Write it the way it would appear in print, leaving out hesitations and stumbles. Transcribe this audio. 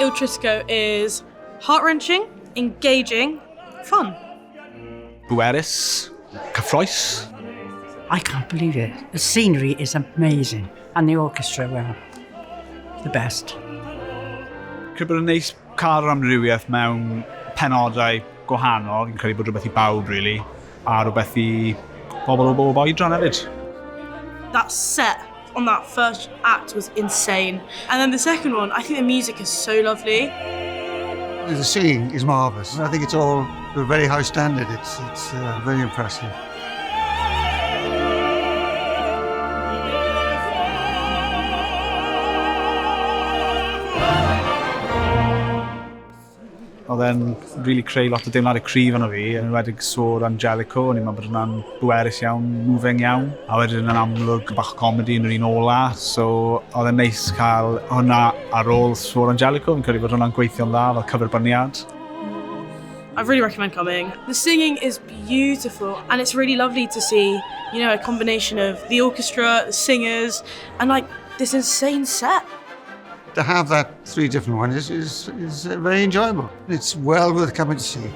feel trittico is heart-wrenching, engaging, fun. Bwerus, cyffroes. I can't believe it. The scenery is amazing. And the orchestra, well, the best. Credu bod yn neis cael yr amrywiaeth mewn penodau gwahanol. Fi'n credu bod rhywbeth I bawb, really. A rhywbeth I bobl o bob oedran hefyd. That set on that first act was insane. And then the second one, I think the music is so lovely. The singing is marvellous. I think it's all to a very high standard. It's very impressive. Oedd e'n really creu lot o deimlad y cryf yno fi, yn enwedig sôr Angelico, o'n i'n meddwl bod hwnna'n bwerus iawn, moving iawn. A wedyn yn amlwg bach comedi yn yr un ola, so oedd e'n neis cael hwnna ar ôl sôr Angelico. Fi'n credu bod hwnna'n gweithio'n dda fel cyferbyniad. I really recommend coming. The singing is beautiful and it's really lovely to see, you know, a combination of the orchestra, the singers, and like this insane set. To have that 3 different ones is very enjoyable. It's well worth coming to see.